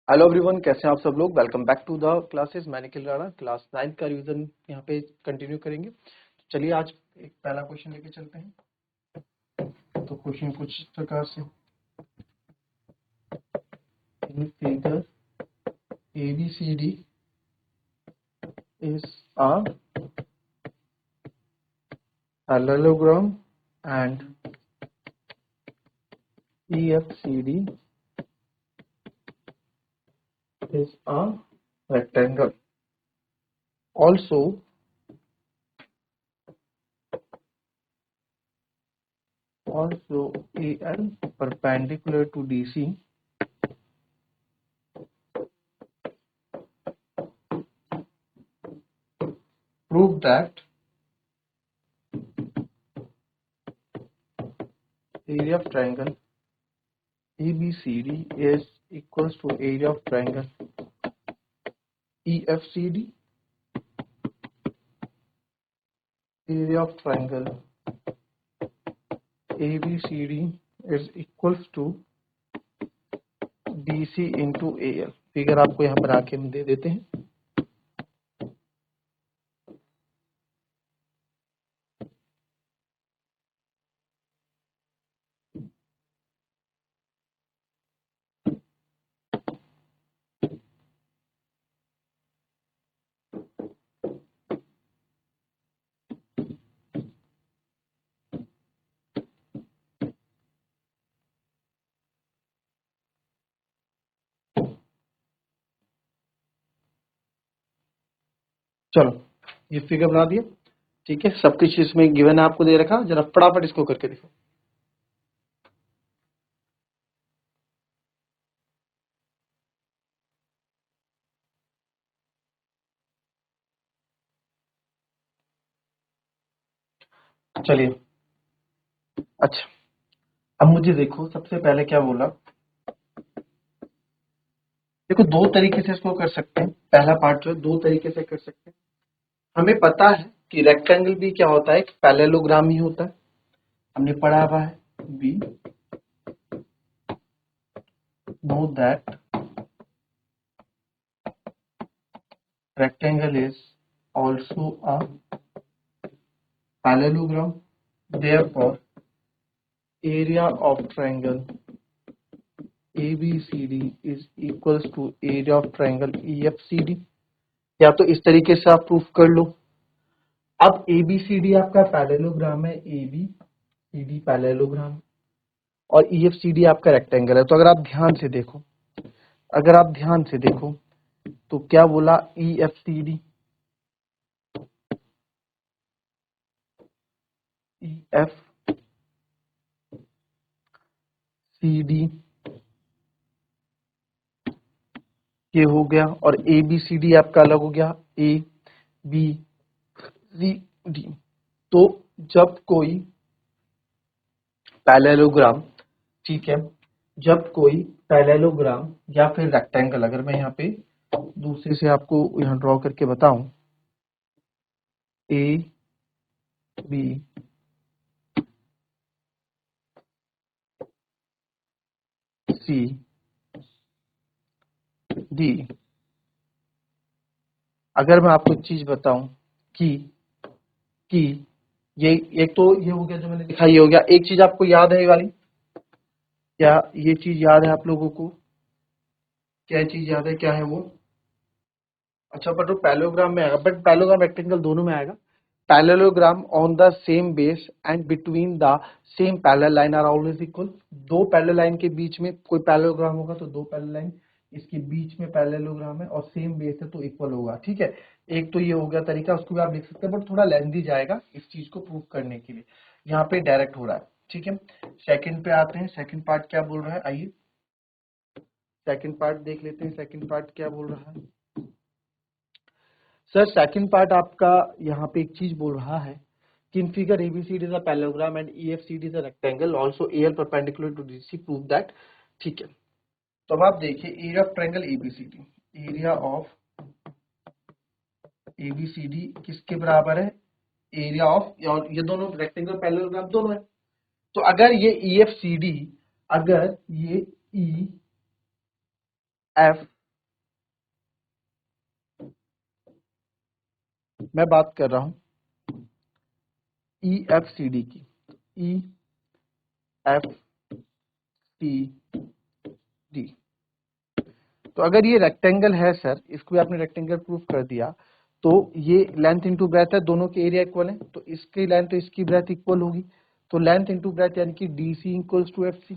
Hello everyone, कैसे हैं आप सब लोग। Welcome back to the classes. मैं निखिल राणा क्लास 9 का रिवीजन यहाँ पे कंटिन्यू करेंगे। तो चलिए आज एक पहला क्वेश्चन लेके चलते हैं। तो क्वेश्चन कुछ इस प्रकार से, इन figure ABCD is a parallelogram and EFCD is a rectangle. Also, AL perpendicular to DC prove that area of triangle ABCD is equals to area of triangle EFCD. Area of triangle ABCD is equals to DC into AL. Figure आपको यहाँ पर आके हम दे देते हैं। चलो ये figure बना दिया, ठीक है। सब कुछ इसमें गिवन है, आपको दे रखा। जरा फटाफट इसको करके देखो। चलिए अच्छा, अब मुझे देखो, सबसे पहले क्या बोला। देखो दो तरीके से इसको कर सकते हैं। पहला पार्ट जो है दो तरीके से कर सकते हैं। हमें पता है कि रेक्टेंगल भी क्या होता है, एक पैरेललोग्राम ही होता है। हमने पढ़ा हुआ है be know that rectangle is also a parallelogram. Therefore, area of triangle ABCD is equals to area of triangle EFCD. या तो इस तरीके से आप प्रूफ कर लो। अब ABCD आपका पैरेललोग्राम है, ABCD पैरेललोग्राम, और EFCD आपका रेक्टेंगल है। तो अगर आप ध्यान से देखो, तो क्या बोला, EFCD ये हो गया, और ABCD आपका अलग हो गया, ABCD। तो जब कोई पैरेललोग्राम, ठीक है, जब कोई पैरेललोग्राम या फिर रेक्टेंगल, अगर मैं यहाँ पे दूसरे से आपको यहाँ ड्रॉ करके बताऊं, ABCD, अगर मैं आपको एक चीज बताऊं कि ये एक तो ये हो गया जो मैंने लिखा, ये हो गया। एक चीज आपको याद है ये वाली, क्या ये चीज याद है आप लोगों को? क्या चीज याद है, क्या है वो? अच्छा, बट वो पैरेललोग्राम में आएगा, बट पैरेललोग्राम रेक्टेंगल दोनों में आएगा। Parallelogram on the same base and between the same parallel line are always equal. दो पैरेलल लाइन के बीच में कोई पैरेललोग्राम होगा तो दो पैरेलल लाइन इसके बीच में पैरेललोग्राम है और सेम बेस है तो इक्वल होगा, ठीक है। एक तो ये हो गया तरीका, उसको भी आप लिख सकते हैं, बट थोड़ा लेंथी जाएगा इस चीज को प्रूव करने के लिए। यहाँ पे डायरेक्ट हो रहा है, ठीक है। सेकंड पे आते हैं। सेकंड पार्ट क्या बोल रहा है, आइए सेकंड पार्ट देख लेते हैं। सेकंड पार्ट क्या बोल रहा है सर? सेकंड पार्ट आपका यहाँ पे एक चीज बोल रहा है कि in figure ABCD is a parallelogram and EFCD is a rectangle, also AL perpendicular to DC prove that, ठीक है। तो अब आप देखिए area of triangle ABCD, area of ABCD किसके बराबर है? एरिया ऑफ, और ये दोनों रेक्टेंगल पैरेललोग्राम दोनों है। तो अगर ये EFCD, अगर ये EFCD मैं बात कर रहा हूं EFCD की। EFCD, तो अगर ये रेक्टेंगल है सर, इसको भी आपने रेक्टेंगल प्रूफ कर दिया, तो ये लेंथ इंटू ब्रेथ है, दोनों के एरिया इक्वल है, तो इसकी लेंथ तो इसकी ब्रेथ इक्वल होगी, तो लेंथ इंटू ब्रेथ यानी कि DC इक्वल्स टू FC।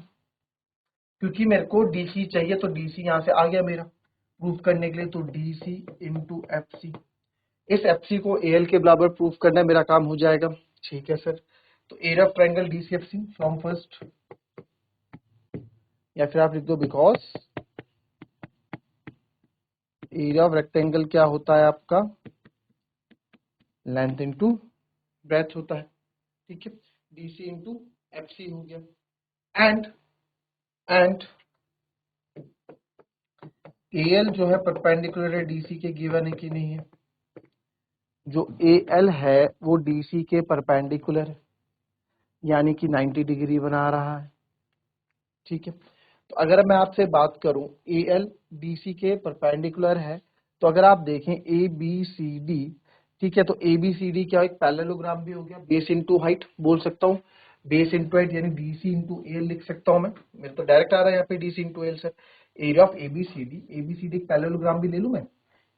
क्योंकि मेरे को DC चाहिए तो DC यहां से आ गया मेरा प्रूफ करने के लिए, तो DC इंटू FC। इस FC को AL के बराबर प्रूफ करना मेरा काम हो जाएगा। ठीक है सर, तो area of triangle DCFC from first, या फिर आप लिख दो बिकॉज एरिया ऑफ रेक्टेंगल क्या होता है आपका, लेंथ इंटू ब्रेथ होता है। ठीक है, DC इंटू FC हो गया। एंड AL जो है परपेंडिकुलर है DC के, गिवन है कि नहीं है? जो AL है वो DC के परपेंडिकुलर है, यानी कि 90 डिग्री बना रहा है। ठीक है, तो अगर मैं आपसे बात करूं AL DC के परपेंडिकुलर है, तो अगर आप देखें ABCD, ठीक है, तो ABCD क्या, एक पैरेललोग्राम भी हो गया, बेस इनटू हाइट बोल सकता हूं, बेस इनटू हाइट यानी DC इंटू AL लिख सकता हूं मैं, मेरे तो डायरेक्ट आ रहा है यहाँ पे DC into AL sir. Area of ABCD एक पैरेललोग्राम भी ले लूं मैं,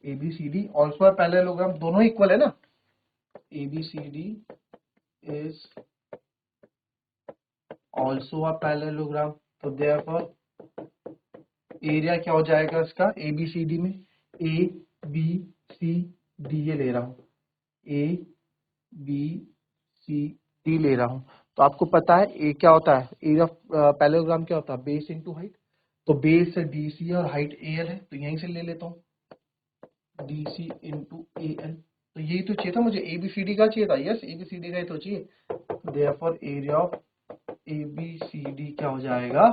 ABCD ऑल्सो पैरेललोग्राम, दोनों इक्वल है ना, ABCD is also a parallelogram, तो therefore एरिया क्या हो जाएगा इसका ABCD में, ABCD ये ले रहा हूं, ABCD ले रहा हूं, तो आपको पता है ए क्या होता है, एरिया ऑफ पैरेललोग्राम क्या होता है, बेस इनटू हाइट, तो बेस DC है और हाइट AL है, तो यहीं से ले लेता हूं DC इंटू AL। तो यही तो चाहिए था मुझे, ABCD का चाहिए था, यस ABCD का ही तो चाहिए, देयरफॉर एरिया ऑफ ABCD क्या हो जाएगा,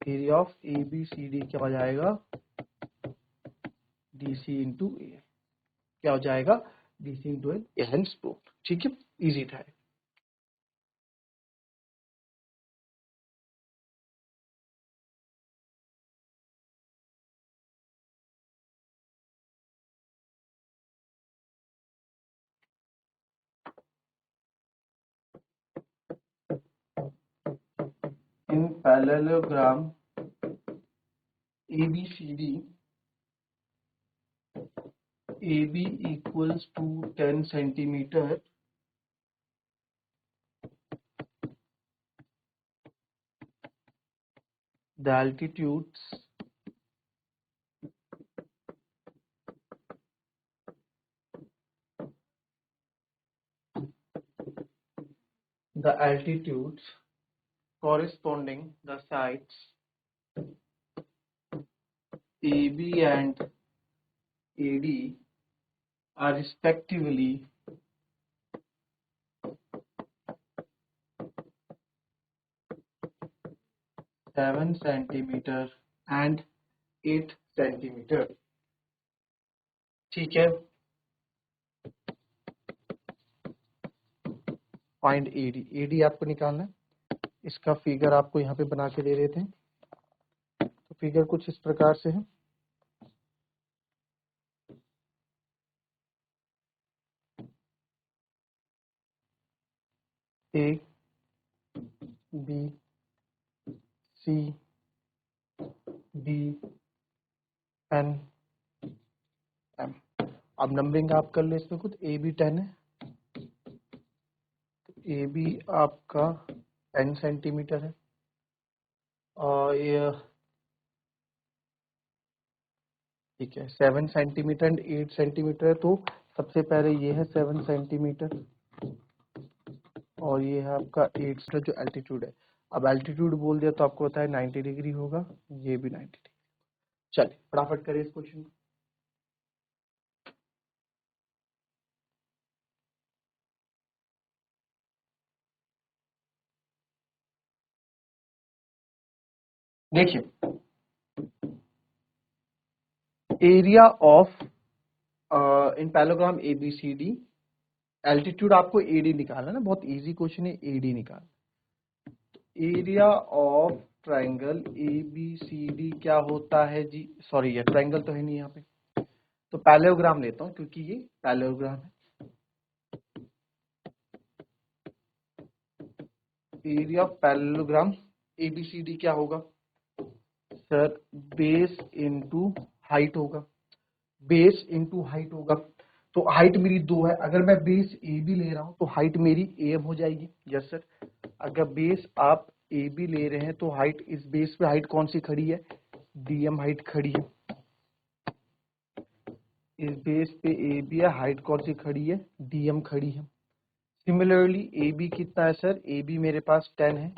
एरिया ऑफ ABCD क्या हो जाएगा, DC इंटू AL, क्या हो जाएगा, DC into AL, hence proved. ठीक है, इजी था। इन parallelogram ABCD, AB equals to 10 centimeter, the altitudes corresponding the sides AB and AD are respectively 7 centimeter and 8 centimeter। ठीक है, फाइंड AD आपको निकालना है, इसका फिगर आपको यहाँ पे बना के दे रहे थे, तो फिगर कुछ इस प्रकार से है, A B C D N M। अब नंबरिंग आप कर ले इसमें खुद, AB 10 है, AB आपका 10 सेंटीमीटर है, और ये ठीक है 7 सेंटीमीटर एंड 8 सेंटीमीटर है, तो सबसे पहले ये है 7 सेंटीमीटर और ये है आपका 8 जो एल्टीट्यूड है। अब एल्टीट्यूड बोल दिया तो आपको पता है 90 डिग्री होगा, ये भी 90 डिग्री। चलिए फटाफट करिए इस क्वेश्चन को। देखिए area of in parallelogram ABCD, altitude आपको AD निकालना ना, बहुत इजी क्वेश्चन है, AD निकाल। एरिया ऑफ ट्रायंगल ABCD क्या होता है जी, सॉरी ये ट्रायंगल तो है नहीं यहाँ पे, तो पैरेललोग्राम लेता हूं क्योंकि ये पैरेललोग्राम है। एरिया ऑफ पैरेललोग्राम एबीसीडी क्या होगा सर? बेस इनटू हाइट होगा, बेस इनटू हाइट होगा। तो हाइट मेरी 2 है, अगर मैं बेस ए बी ले रहा हूं तो हाइट मेरी एम हो जाएगी। यस सर, अगर बेस आप ए बी ले रहे हैं तो हाइट, इस बेस पे हाइट कौन सी खड़ी है? डीएम हाइट खड़ी है। इस बेस पे ए बी है, हाइट कौन सी खड़ी है? डीएम खड़ी है। सिमिलरली ए बी कितना है सर? ए बी मेरे पास 10 है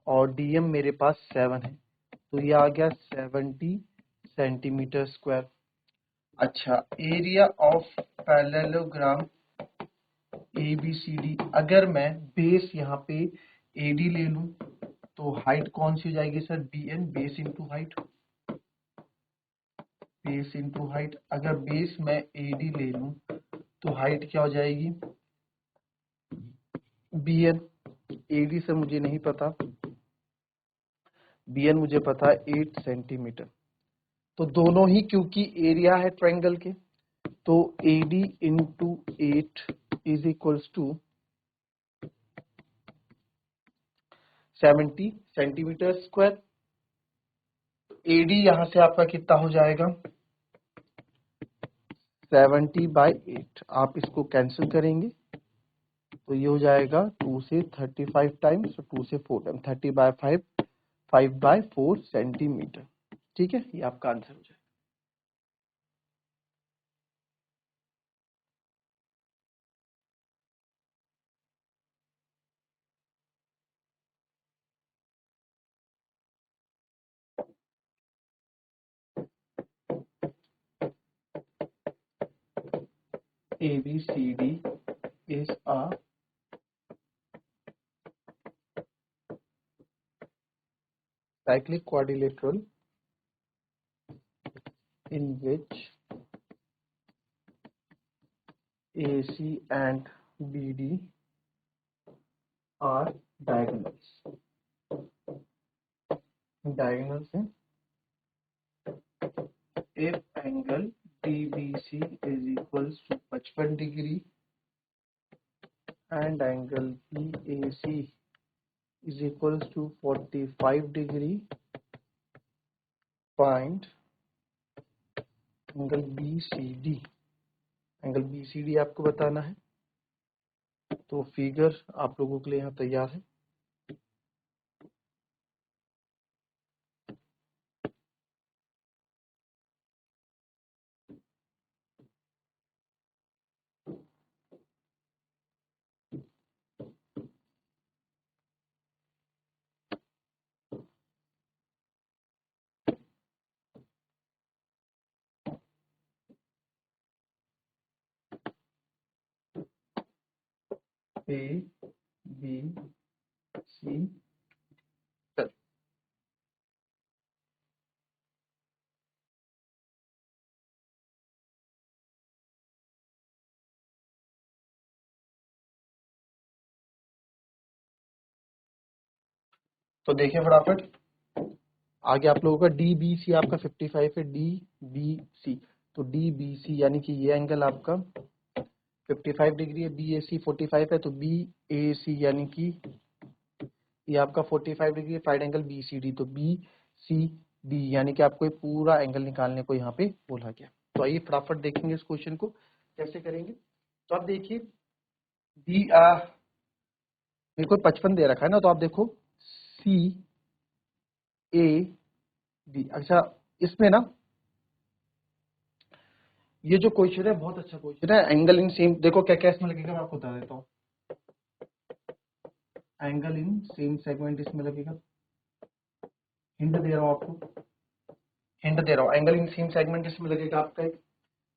और डीएम मेरे पास 7 है, तो ये आ गया 70 सेंटीमीटर स्क्वायर। अच्छा, एरिया ऑफ पैरेललोग्राम ABCD, अगर मैं बेस यहाँ पे AD ले लूं तो हाइट कौन सी हो जाएगी sir? BN, base into height, base into height. अगर बेस मैं AD ले लूं तो हाइट क्या हो जाएगी? BN। AD से मुझे नहीं पता, BN मुझे पता है 8 सेंटीमीटर। तो दोनों ही क्योंकि एरिया है ट्रायंगल के, तो AD into 8 is equals to 70 centimetre square. AD यहां से आपका कितना हो जाएगा? 70/8। आप इसको कैंसिल करेंगे तो ये हो जाएगा 2 से 35 टाइम्स, 2 से 4 टाइम्स, 30/5, 5/4 सेंटीमीटर। ठीक है, ये आपका आंसर हो जाएगा। ABCD is a cyclic quadrilateral in which AC and BD are diagonals. Diagonals हैं। If angle DBC is equals to 55 degree and angle BAC is equals to 45 degree, find angle BCD। Angle BCD आपको बताना है, तो figure आप लोगों के लिए यहाँ तैयार है। A B C, चल। तो देखिए फटाफट, आगे आप लोगों का DBC आपका 55 है, DBC, तो DBC यानी कि ये एंगल आपका 55 डिग्री है, BAC 45 है, तो BAC यानी कि ये आपका 45 डिग्री है, साइड एंगल BCD, तो BCD यानी कि आपको ये पूरा एंगल निकालने को यहाँ पे बोला गया। तो आइए फटाफट देखेंगे इस क्वेश्चन को कैसे करेंगे। तो आप देखिए, डी मेरे को 55 दे रखा है ना, तो आप देखो CAD। अच्छा, इसमें ना ये जो क्वेश्चन है बहुत अच्छा क्वेश्चन है। एंगल इन सेम, देखो क्या क्या इसमें लगेगा, मैं आपको बता देता हूँ। एंगल इन सेम सेगमेंट इसमें लगेगा, हिंट दे रहा हूँ आपको, हिंट दे रहा हूँ, एंगल इन सेम सेगमेंट इसमें लगेगा आपका एक।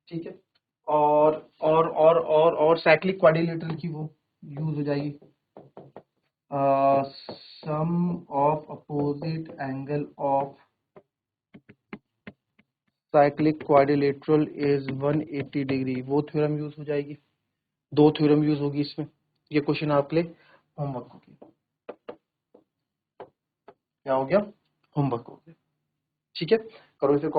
ठीक है, और साइक्लिक क्वाड्रिलेटरल की वो यूज हो जाएगी, sum of opposite angle of cyclic quadrilateral is 180 degree, वो थ्योरम यूज हो जाएगी। दो थ्योरम यूज होगी इसमें। ये क्वेश्चन आपके लिए होमवर्क हो गया। क्या हो गया? होमवर्क हो गया। ठीक है, करो इसे।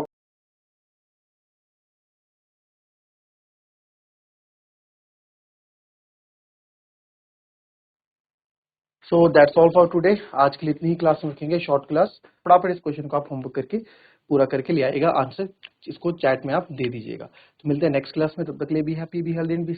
So that's all for today. आज के लिए इतनी ही क्लास में रखेंगे, शॉर्ट क्लास। फटाफट इस क्वेश्चन को आप होमवर्क करके पूरा करके ले आएगा, आंसर इसको चैट में आप दे दीजिएगा। तो मिलते हैं नेक्स्ट क्लास में, तब तक के लिए be happy, be healthy and B